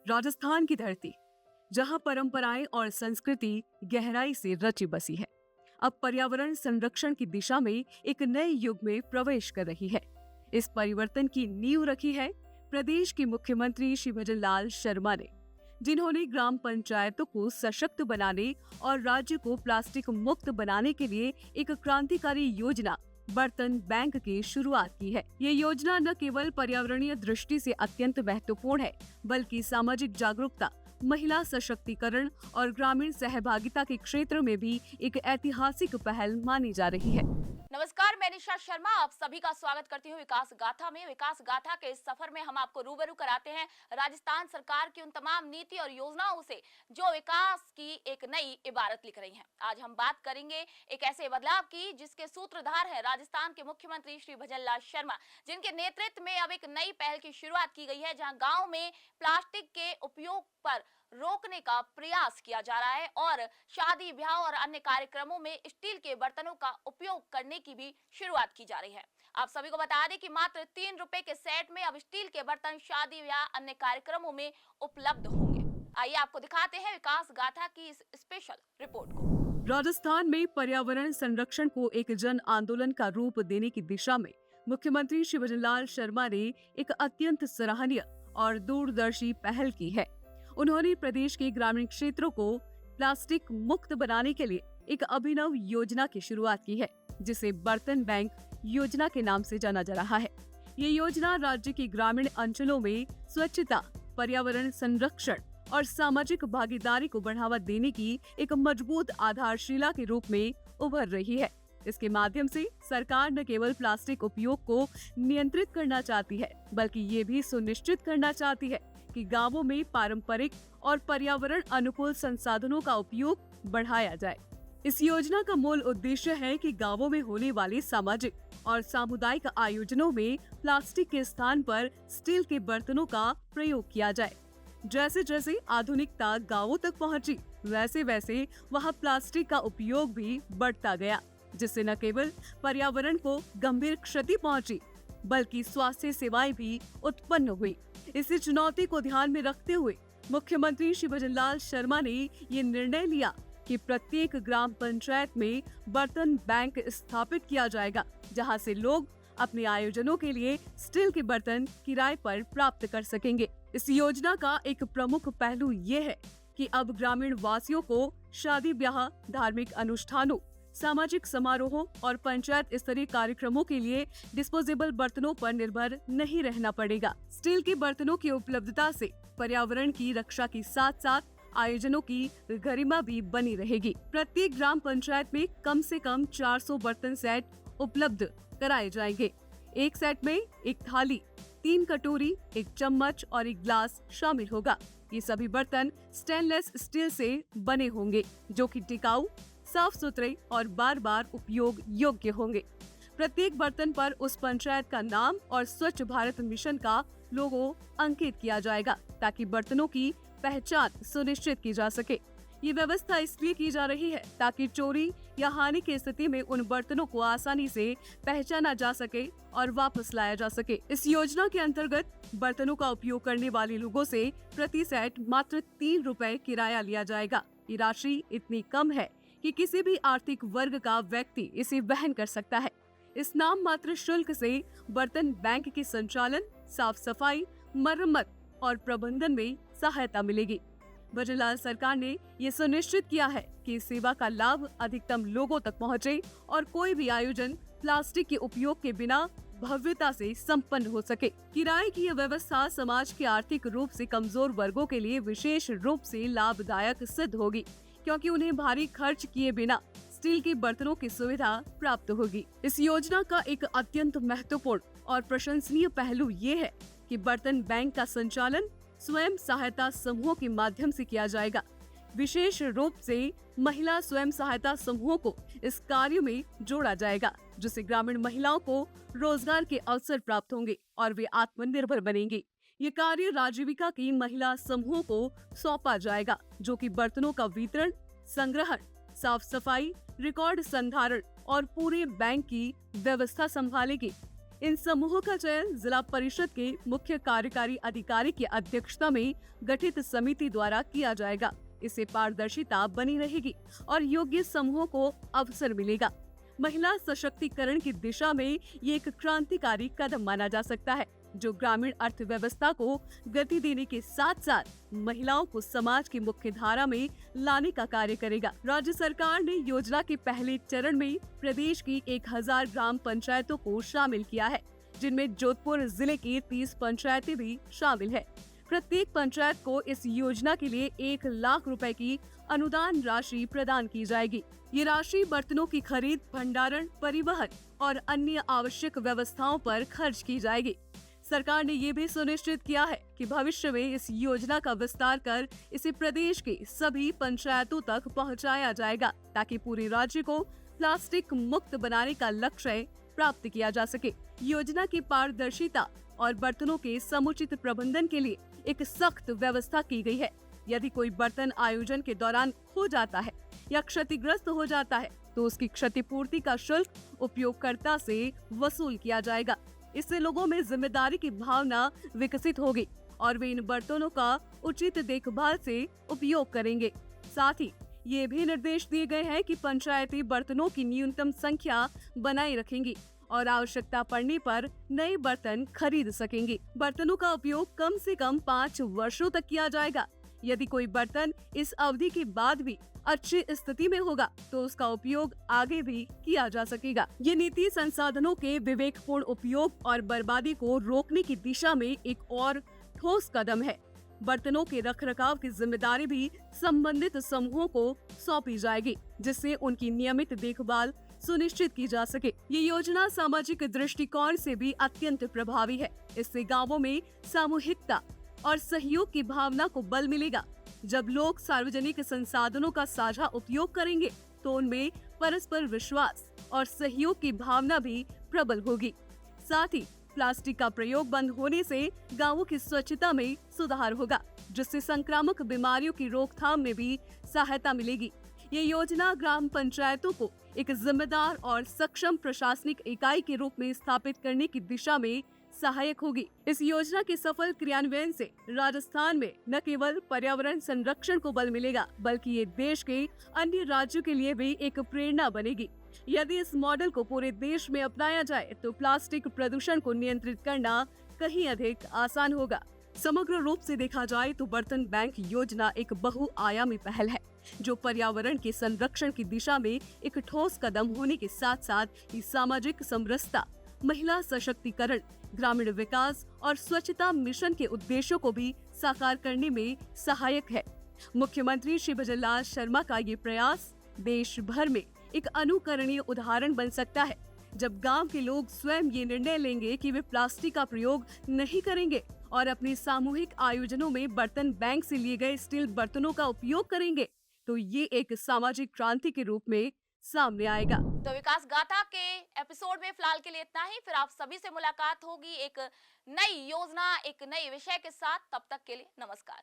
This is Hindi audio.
राजस्थान की धरती, जहां परंपराएं और संस्कृति गहराई से रची बसी है, अब पर्यावरण संरक्षण की दिशा में एक नए युग में प्रवेश कर रही है। इस परिवर्तन की नींव रखी है प्रदेश के मुख्यमंत्री श्री भजन लाल शर्मा ने, जिन्होंने ग्राम पंचायतों को सशक्त बनाने और राज्य को प्लास्टिक मुक्त बनाने के लिए एक क्रांतिकारी योजना बर्तन बैंक की शुरुआत की है। ये योजना न केवल पर्यावरणीय दृष्टि से अत्यंत महत्वपूर्ण है, बल्कि सामाजिक जागरूकता, महिला सशक्तिकरण और ग्रामीण सहभागिता के क्षेत्र में भी एक ऐतिहासिक पहल मानी जा रही है। नमस्कार, मैं निशा शर्मा आप सभी का स्वागत करती हूँ विकास गाथा में। विकास गाथा के इस सफर में हम आपको रूबरू कराते हैं राजस्थान सरकार की उन तमाम नीति और योजनाओं से जो विकास की एक नई इबारत लिख रही हैं। आज हम बात करेंगे एक ऐसे बदलाव की जिसके सूत्रधार है राजस्थान के मुख्यमंत्री श्री भजन लाल शर्मा, जिनके नेतृत्व में अब एक नई पहल की शुरुआत की गई है, जहाँ गाँव में प्लास्टिक के उपयोग पर रोकने का प्रयास किया जा रहा है और शादी ब्याह और अन्य कार्यक्रमों में स्टील के बर्तनों का उपयोग करने की भी शुरुआत की जा रही है। आप सभी को बता दें कि मात्र 3 रुपए के सेट में अब स्टील के बर्तन शादी ब्याह अन्य कार्यक्रमों में उपलब्ध होंगे। आइए आपको दिखाते हैं विकास गाथा की इस स्पेशल रिपोर्ट को। राजस्थान में पर्यावरण संरक्षण को एक जन आंदोलन का रूप देने की दिशा में मुख्यमंत्री श्री भजन लाल शर्मा ने एक अत्यंत सराहनीय और दूरदर्शी पहल की है। उन्होंने प्रदेश के ग्रामीण क्षेत्रों को प्लास्टिक मुक्त बनाने के लिए एक अभिनव योजना की शुरुआत की है, जिसे बर्तन बैंक योजना के नाम से जाना जा रहा है। ये योजना राज्य के ग्रामीण अंचलों में स्वच्छता, पर्यावरण संरक्षण और सामाजिक भागीदारी को बढ़ावा देने की एक मजबूत आधारशिला के रूप में उभर रही है। इसके माध्यम से सरकार न केवल प्लास्टिक उपयोग को नियंत्रित करना चाहती है, बल्कि ये भी सुनिश्चित करना चाहती है कि गांवों में पारंपरिक और पर्यावरण अनुकूल संसाधनों का उपयोग बढ़ाया जाए। इस योजना का मूल उद्देश्य है कि गांवों में होने वाले सामाजिक और सामुदायिक आयोजनों में प्लास्टिक के स्थान पर स्टील के बर्तनों का प्रयोग किया जाए। जैसे जैसे आधुनिकता गांवों तक पहुंची, वैसे वैसे वहां प्लास्टिक का उपयोग भी बढ़ता गया, जिससे न केवल पर्यावरण को गंभीर क्षति पहुंची, बल्कि स्वास्थ्य सेवाएं भी उत्पन्न हुई। इसी चुनौती को ध्यान में रखते हुए मुख्यमंत्री श्री भजन लाल शर्मा ने ये निर्णय लिया कि प्रत्येक ग्राम पंचायत में बर्तन बैंक स्थापित किया जाएगा, जहां से लोग अपने आयोजनों के लिए स्टील के बर्तन किराए पर प्राप्त कर सकेंगे। इस योजना का एक प्रमुख पहलू ये है कि अब ग्रामीण वासियों को शादी ब्याह, धार्मिक अनुष्ठानों, सामाजिक समारोहों और पंचायत स्तरीय कार्यक्रमों के लिए डिस्पोजेबल बर्तनों पर निर्भर नहीं रहना पड़ेगा। स्टील के बर्तनों की उपलब्धता से पर्यावरण की रक्षा के साथ साथ आयोजनों की गरिमा भी बनी रहेगी। प्रत्येक ग्राम पंचायत में कम से कम 400 बर्तन सेट उपलब्ध कराए जाएंगे। एक सेट में एक थाली, 3 कटोरी, 1 चम्मच और 1 ग्लास शामिल होगा। ये सभी बर्तन स्टेनलेस स्टील से बने होंगे, जो कि टिकाऊ, साफ सुथरे और बार बार उपयोग योग्य होंगे। प्रत्येक बर्तन पर उस पंचायत का नाम और स्वच्छ भारत मिशन का लोगो अंकित किया जाएगा, ताकि बर्तनों की पहचान सुनिश्चित की जा सके। ये व्यवस्था इसलिए की जा रही है ताकि चोरी या हानि की स्थिति में उन बर्तनों को आसानी से पहचाना जा सके और वापस लाया जा सके। इस योजना के अंतर्गत बर्तनों का उपयोग करने वाले लोगों से प्रति सेट मात्र 3 रुपए किराया लिया जाएगा। ये राशि इतनी कम है कि किसी भी आर्थिक वर्ग का व्यक्ति इसे वहन कर सकता है। इस नाम मात्र शुल्क से बर्तन बैंक के संचालन, साफ सफाई, मरम्मत और प्रबंधन में सहायता मिलेगी। भजन लाल सरकार ने ये सुनिश्चित किया है कि इस सेवा का लाभ अधिकतम लोगों तक पहुंचे और कोई भी आयोजन प्लास्टिक के उपयोग के बिना भव्यता से संपन्न हो सके। किराए की यह व्यवस्था समाज के आर्थिक रूप से कमजोर वर्गों के लिए विशेष रूप से लाभदायक सिद्ध होगी, क्योंकि उन्हें भारी खर्च किए बिना स्टील के बर्तनों की सुविधा प्राप्त होगी। इस योजना का एक अत्यंत महत्वपूर्ण और प्रशंसनीय पहलू ये है कि बर्तन बैंक का संचालन स्वयं सहायता समूहों के माध्यम से किया जाएगा। विशेष रूप से महिला स्वयं सहायता समूहों को इस कार्य में जोड़ा जाएगा, जिससे ग्रामीण महिलाओं को रोजगार के अवसर प्राप्त होंगे और वे आत्मनिर्भर बनेंगी। ये कार्य राजीविका की महिला समूहों को सौंपा जाएगा, जो कि बर्तनों का वितरण, संग्रहण, साफ सफाई, रिकॉर्ड संधारण और पूरे बैंक की व्यवस्था संभालेगी। इन समूहों का चयन जिला परिषद के मुख्य कार्यकारी अधिकारी की अध्यक्षता में गठित समिति द्वारा किया जाएगा। इससे पारदर्शिता बनी रहेगी और योग्य समूहों को अवसर मिलेगा। महिला सशक्तिकरण की दिशा में ये एक क्रांतिकारी कदम माना जा सकता है, जो ग्रामीण अर्थव्यवस्था को गति देने के साथ साथ महिलाओं को समाज की मुख्य धारा में लाने का कार्य करेगा। राज्य सरकार ने योजना के पहले चरण में प्रदेश की 1000 ग्राम पंचायतों को शामिल किया है, जिनमें जोधपुर जिले की 30 पंचायतें भी शामिल है। प्रत्येक पंचायत को इस योजना के लिए 1 लाख रुपए की अनुदान राशि प्रदान की जाएगी। ये राशि बर्तनों की खरीद, भंडारण, परिवहन और अन्य आवश्यक व्यवस्थाओं पर खर्च की जाएगी। सरकार ने ये भी सुनिश्चित किया है कि भविष्य में इस योजना का विस्तार कर इसे प्रदेश के सभी पंचायतों तक पहुंचाया जाएगा, ताकि पूरे राज्य को प्लास्टिक मुक्त बनाने का लक्ष्य प्राप्त किया जा सके। योजना की पारदर्शिता और बर्तनों के समुचित प्रबंधन के लिए एक सख्त व्यवस्था की गई है। यदि कोई बर्तन आयोजन के दौरान खो जाता है या क्षतिग्रस्त हो जाता है, तो उसकी क्षतिपूर्ति का शुल्क उपयोगकर्ता से वसूल किया जाएगा। इससे लोगों में जिम्मेदारी की भावना विकसित होगी और वे इन बर्तनों का उचित देखभाल से उपयोग करेंगे। साथ ही ये भी निर्देश दिए गए हैं कि पंचायती बर्तनों की न्यूनतम संख्या बनाए रखेंगी और आवश्यकता पड़ने पर नए बर्तन खरीद सकेंगी। बर्तनों का उपयोग कम से कम 5 वर्षों तक किया जाएगा। यदि कोई बर्तन इस अवधि के बाद भी अच्छी स्थिति में होगा, तो उसका उपयोग आगे भी किया जा सकेगा। ये नीति संसाधनों के विवेकपूर्ण उपयोग और बर्बादी को रोकने की दिशा में एक और ठोस कदम है। बर्तनों के रखरखाव की जिम्मेदारी भी संबंधित समूहों को सौंपी जाएगी, जिससे उनकी नियमित देखभाल सुनिश्चित की जा सके। ये योजना सामाजिक दृष्टिकोण से भी अत्यंत प्रभावी है। इससे गांवों में सामूहिकता और सहयोग की भावना को बल मिलेगा। जब लोग सार्वजनिक संसाधनों का साझा उपयोग करेंगे, तो उनमें परस्पर विश्वास और सहयोग की भावना भी प्रबल होगी। साथ ही प्लास्टिक का प्रयोग बंद होने से गांवों की स्वच्छता में सुधार होगा, जिससे संक्रामक बीमारियों की रोकथाम में भी सहायता मिलेगी। ये योजना ग्राम पंचायतों को एक जिम्मेदार और सक्षम प्रशासनिक इकाई के रूप में स्थापित करने की दिशा में सहायक होगी। इस योजना के सफल क्रियान्वयन से राजस्थान में न केवल पर्यावरण संरक्षण को बल मिलेगा, बल्कि ये देश के अन्य राज्यों के लिए भी एक प्रेरणा बनेगी। यदि इस मॉडल को पूरे देश में अपनाया जाए, तो प्लास्टिक प्रदूषण को नियंत्रित करना कहीं अधिक आसान होगा। समग्र रूप से देखा जाए तो बर्तन बैंक योजना एक बहुआयामी पहल है, जो पर्यावरण के संरक्षण की दिशा में एक ठोस कदम होने के साथ साथ सामाजिक समरसता, महिला सशक्तिकरण, ग्रामीण विकास और स्वच्छता मिशन के उद्देश्यों को भी साकार करने में सहायक है। मुख्यमंत्री श्री भजनलाल शर्मा का ये प्रयास देश भर में एक अनुकरणीय उदाहरण बन सकता है। जब गांव के लोग स्वयं ये निर्णय लेंगे कि वे प्लास्टिक का प्रयोग नहीं करेंगे और अपने सामूहिक आयोजनों में बर्तन बैंक से लिए गए स्टील बर्तनों का उपयोग करेंगे, तो ये एक सामाजिक क्रांति के रूप में सामने आएगा। तो विकास गाथा के एपिसोड में फिलहाल के लिए इतना ही। फिर आप सभी से मुलाकात होगी एक नई योजना, एक नए विषय के साथ। तब तक के लिए नमस्कार।